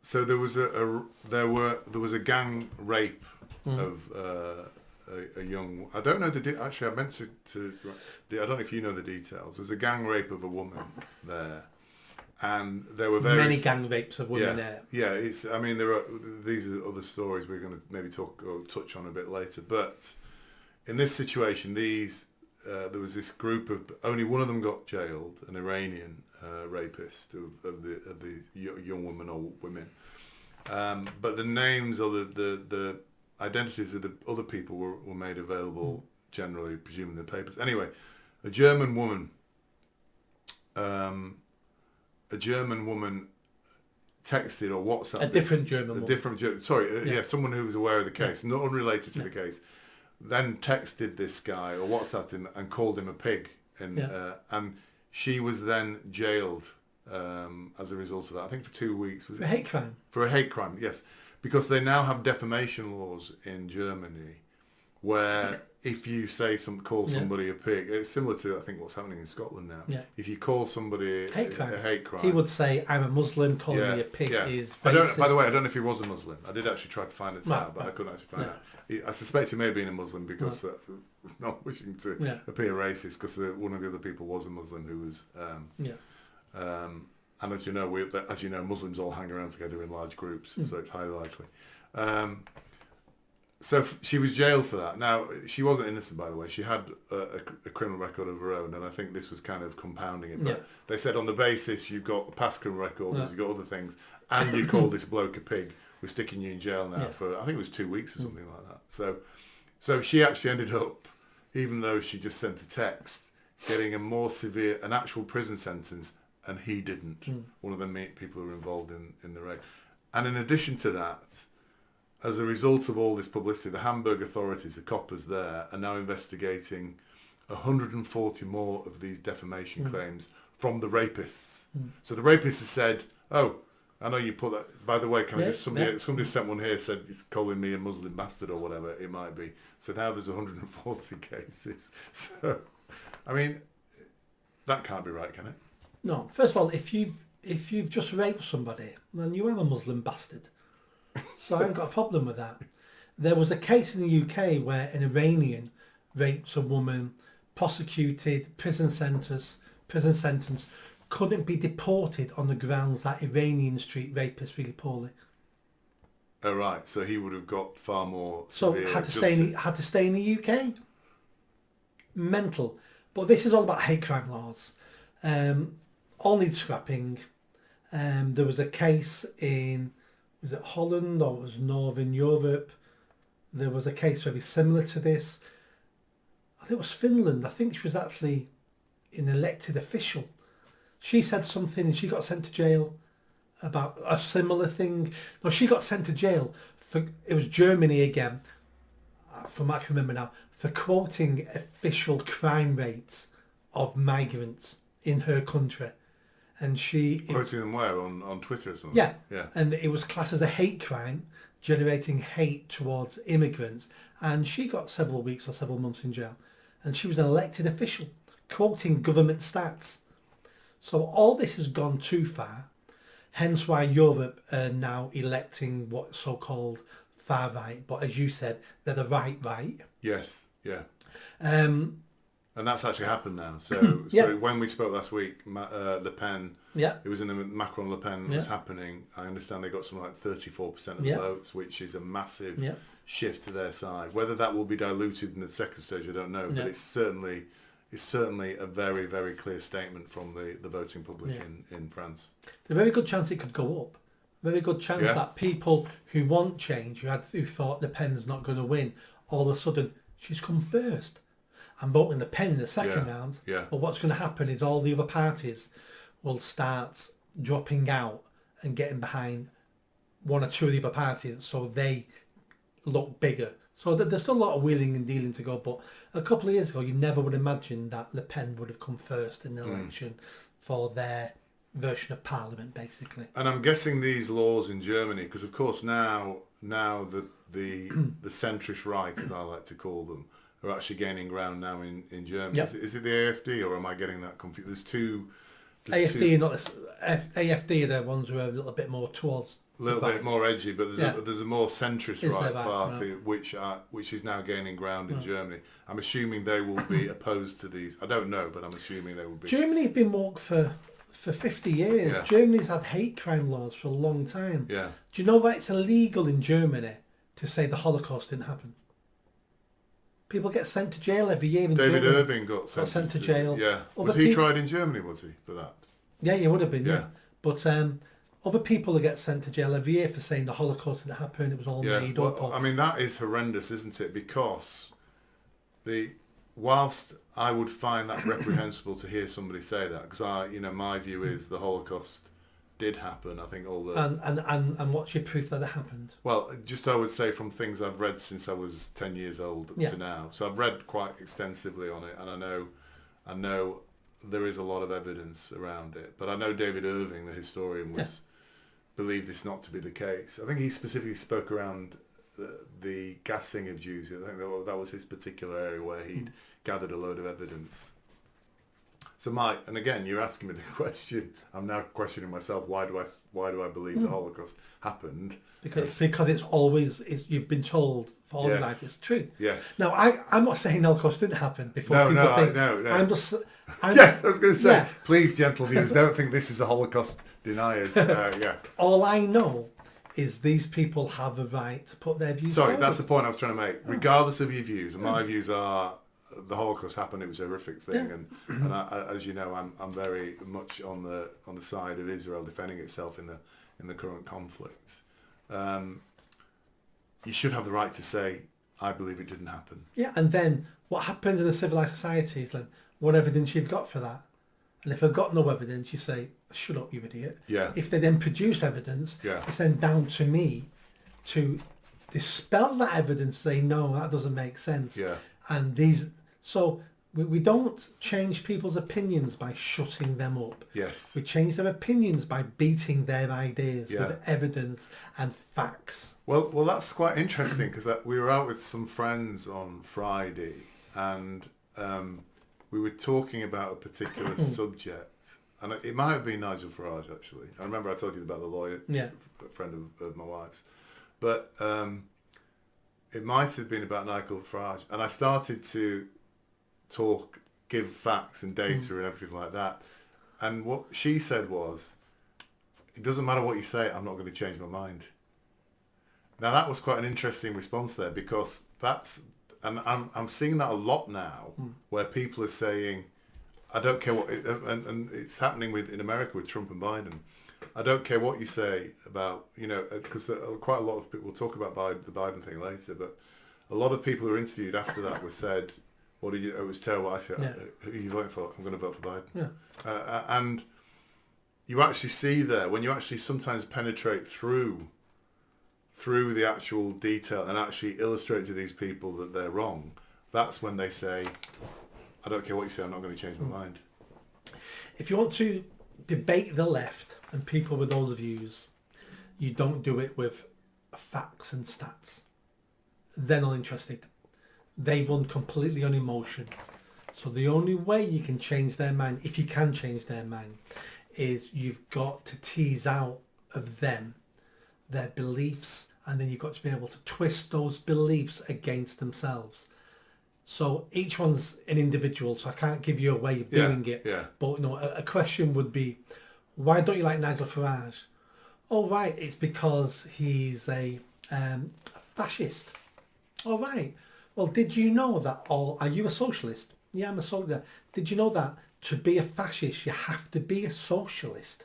So there was a gang rape of a young. I don't know actually. I meant to. I don't know if you know the details. There was a gang rape of a woman there, and there were various many gang rapes of women there. Yeah, it's. I mean, these are other stories we're going to maybe talk or touch on a bit later. But in this situation, there was this group of only one of them got jailed, an Iranian rapist of the young woman or women. But the names or the identities of the other people were made available generally, presuming in the papers. Anyway, a German woman texted or WhatsApped A different German woman. Someone who was aware of the case, not unrelated to the case, then texted this guy or WhatsApped him and called him a pig, and she was then jailed as a result of that. I think for 2 weeks. Was it? For a hate crime. For a hate crime, yes, because they now have defamation laws in Germany, where if you call somebody a pig, it's similar to I think what's happening in Scotland now. Yeah. If you call somebody a hate crime, he would say, "I'm a Muslim. Calling me a pig is racist." By the way, I don't know if he was a Muslim. I did actually try to find it out, but I couldn't actually find out. I suspect he may have been a Muslim because not wishing to appear racist, because one of the other people was a Muslim who was. And as you know, Muslims all hang around together in large groups, so it's highly likely. So she was jailed for that. Now, she wasn't innocent, by the way. She had a criminal record of her own, and I think this was kind of compounding it. But they said on the basis you've got a past criminal record, you've got other things, and you call this bloke a pig, we're sticking you in jail now for, I think it was 2 weeks or something like that. So she actually ended up, even though she just sent a text, getting a more severe, an actual prison sentence, and he didn't. One of the people who were involved in the rape. And in addition to that, as a result of all this publicity, the Hamburg authorities, the coppers there, are now investigating 140 more of these defamation claims from the rapists. So the rapists have said, "Oh, I know you put that. By the way, somebody sent one here, said he's calling me a Muslim bastard or whatever it might be." So now there's 140 cases. So, I mean, that can't be right, can it? No. First of all, if you've just raped somebody, then you are a Muslim bastard. So I haven't got a problem with that. There was a case in the UK where an Iranian raped a woman, prosecuted, prison sentence, couldn't be deported on the grounds that Iranians treat rapists really poorly. Oh right, so he would have got far more. So had to stay in the UK. Mental, but this is all about hate crime laws. All needs scrapping. There was a case in. Was it Holland or it was Northern Europe? There was a case very similar to this. I think it was Finland. I think she was actually an elected official. She said something and she got sent to jail about a similar thing. No, she got sent to jail for, it was Germany again, from what I can remember now, for quoting official crime rates of migrants in her country. And she quoting them where on Twitter or something. Yeah. And it was classed as a hate crime, generating hate towards immigrants. And she got several weeks or several months in jail. And she was an elected official, quoting government stats. So all this has gone too far. Hence why Europe are now electing what's so-called far right. But as you said, they're the right. Yes. Yeah. And that's actually happened now. So when we spoke last week, Le Pen, it was in the Macron-Le Pen was happening. I understand they got something like 34% of the votes, which is a massive shift to their side. Whether that will be diluted in the second stage, I don't know. But it's certainly a very, very clear statement from the voting public in France. There's a very good chance it could go up. Very good chance that people who want change, who thought Le Pen's not going to win, all of a sudden she's come first. I'm voting Le Pen in the second round. Yeah. But what's going to happen is all the other parties will start dropping out and getting behind one or two of the other parties, so they look bigger. So there's still a lot of wheeling and dealing to go. But a couple of years ago, you never would imagine that Le Pen would have come first in the election for their version of Parliament, basically. And I'm guessing these laws in Germany, because of course now the centrist right, as I like to call them, are actually gaining ground now in Germany. Yep. Is it the AfD, or am I getting that confused? There's two AFD AFD are the ones who are a little bit more towards. A little bit more edgy, but there's a more centrist right party right. which is now gaining ground in Germany. I'm assuming they will be opposed to these. I don't know, but I'm assuming they will be. Germany's been woke for 50 years. Yeah. Germany's had hate crime laws for a long time. Yeah. Do you know that it's illegal in Germany to say the Holocaust didn't happen? People get sent to jail every year in David Germany. Irving got sent to jail. Yeah. Was he tried in Germany, was he, for that? Yeah, he would have been, Yeah. But other people that get sent to jail every year for saying the Holocaust didn't happen, it was all made up. I mean, that is horrendous, isn't it? Because whilst I would find that reprehensible to hear somebody say that, because my view is the Holocaust did happen. I think all the and what's your proof that it happened? Well, just I would say from things I've read since I was 10 years old to now. So I've read quite extensively on it, and I know there is a lot of evidence around it. But I know David Irving, the historian, believed this not to be the case. I think he specifically spoke around the gassing of Jews. I think that was his particular area where he'd gathered a load of evidence. So Mike, and again, you're asking me the question. I'm now questioning myself. Why do I believe the Holocaust happened? Because it's always you've been told for all your life it's true. Yes. Now I'm not saying Holocaust didn't happen before. No. I'm just. Yes, I was going to say. Yeah. Please, gentle viewers, don't think this is a Holocaust deniers. All I know is these people have a right to put their views. Sorry, that's the point I was trying to make. Regardless of your views, and my views are. The Holocaust happened. It was a horrific thing, and I, as you know, I'm very much on the side of Israel defending itself in the current conflict. You should have the right to say, I believe it didn't happen. Yeah, and then what happens in a civilized society is then, what evidence you've got for that? And if I've got no evidence, you say, shut up, you idiot. Yeah. If they then produce evidence, it's then down to me to dispel that evidence, say, no, that doesn't make sense. Yeah. And so we don't change people's opinions by shutting them up. Yes. We change their opinions by beating their ideas with evidence and facts. Well, that's quite interesting because we were out with some friends on Friday, and we were talking about a particular subject, and it might have been Nigel Farage actually. I remember I told you about the lawyer, a friend of my wife's, but it might have been about Nigel Farage, and I started to give facts and data and everything like that. And what she said was, it doesn't matter what you say, I'm not going to change my mind. Now that was quite an interesting response there, because I'm seeing that a lot now, where people are saying, I don't care what, and it's happening in America with Trump and Biden. I don't care what you say about, because quite a lot of people will talk about the Biden thing later, but a lot of people who were interviewed after that were said, it was terrible. Who are you voting for? I'm going to vote for Biden. Yeah. And you actually see there, when you actually sometimes penetrate through the actual detail and actually illustrate to these people that they're wrong, that's when they say, I don't care what you say, I'm not going to change my mind. If you want to debate the left and people with those views, you don't do it with facts and stats. They're not interested. They run completely on emotion. So the only way you can change their mind, if you can change their mind, is you've got to tease out of them their beliefs, and then you've got to be able to twist those beliefs against themselves. So each one's an individual, so I can't give you a way of doing it. Yeah. But a question would be, why don't you like Nigel Farage? Oh, right, it's because he's a fascist. Oh, right. Well, did you know that are you a socialist? Yeah, I'm a socialist. Did you know that to be a fascist, you have to be a socialist?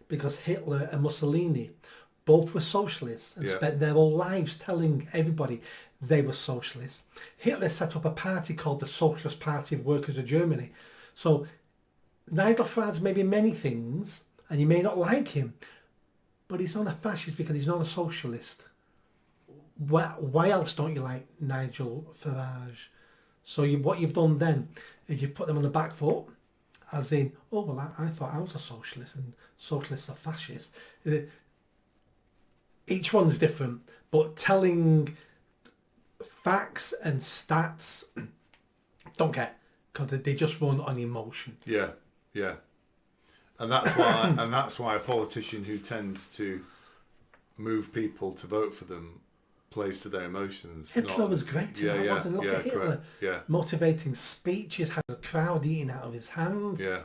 Because Hitler and Mussolini both were socialists and spent their whole lives telling everybody they were socialists. Hitler set up a party called the Socialist Party of Workers of Germany. So Nigel Farage may be many things, and you may not like him, but he's not a fascist because he's not a socialist. Why else don't you like Nigel Farage? So what you've done then is you put them on the back foot, as in, oh, well, I thought I was a socialist and socialists are fascists. Each one's different, but telling facts and stats, don't care, because they just run on emotion. Yeah, yeah. And that's why a politician who tends to move people to vote for them plays to their emotions. Hitler was great in that, wasn't he? Look at Hitler. Correct. Yeah. Motivating speeches, had the crowd eating out of his hand. Yeah.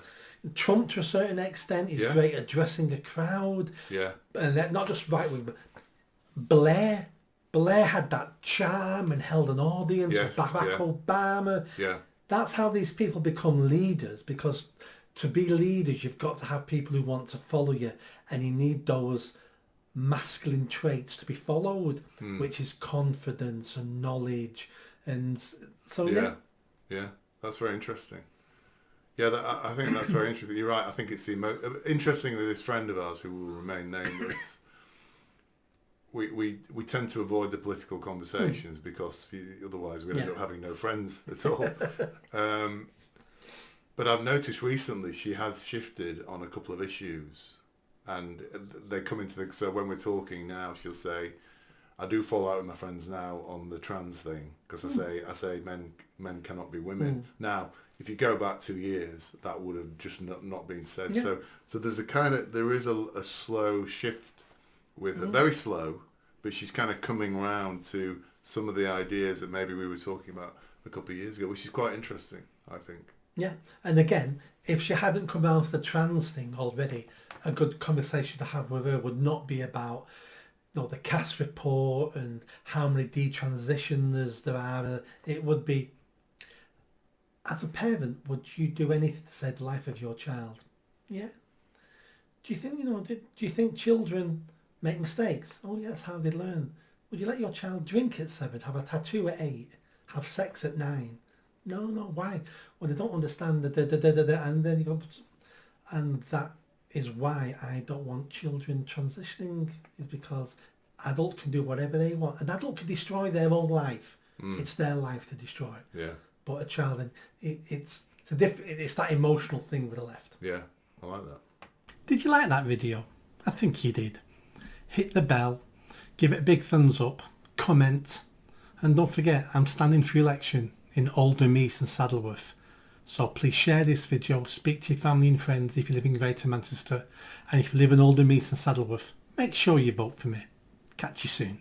Trump, to a certain extent, is great at addressing a crowd. Yeah. And that, not just right wing, but Blair had that charm and held an audience. Yes, Barack Obama. Yeah. That's how these people become leaders, because to be leaders, you've got to have people who want to follow you, and you need those masculine traits to be followed, which is confidence and knowledge. And so, yeah, that's very interesting. Yeah, I think that's very interesting. You're right. I think it's interestingly, this friend of ours who will remain nameless, we tend to avoid the political conversations because otherwise we'd end up having no friends at all. But I've noticed recently she has shifted on a couple of issues, and they come into so when we're talking now, she'll say, I do fall out with my friends now on the trans thing, because I say men cannot be women. Now, if you go back 2 years, that would have just not been said. So there's there is a slow shift with her, very slow, but she's kind of coming around to some of the ideas that maybe we were talking about a couple of years ago, which is quite interesting, I think. Yeah, and again, if she hadn't come out to the trans thing already, a good conversation to have with her would not be about the CAS report and how many detransitioners there are. It would be, as a parent, would you do anything to save the life of your child? Yeah. Do you think, do you think children make mistakes? Oh, yeah, that's how they learn. Would you let your child drink at 7, have a tattoo at 8, have sex at 9? No, why? Well, they don't understand and then you go, and that is why I don't want children transitioning, is because adult can do whatever they want. An adult can destroy their own life. It's their life to destroy. Yeah. But a child, it's that emotional thing with the left. Yeah, I like that. Did you like that video? I think you did. Hit the bell, give it a big thumbs up, comment, and don't forget, I'm standing for election in Oldham East and Saddleworth. So please share this video, speak to your family and friends if you live in Greater Manchester, and if you live in Oldham East and Saddleworth, make sure you vote for me. Catch you soon.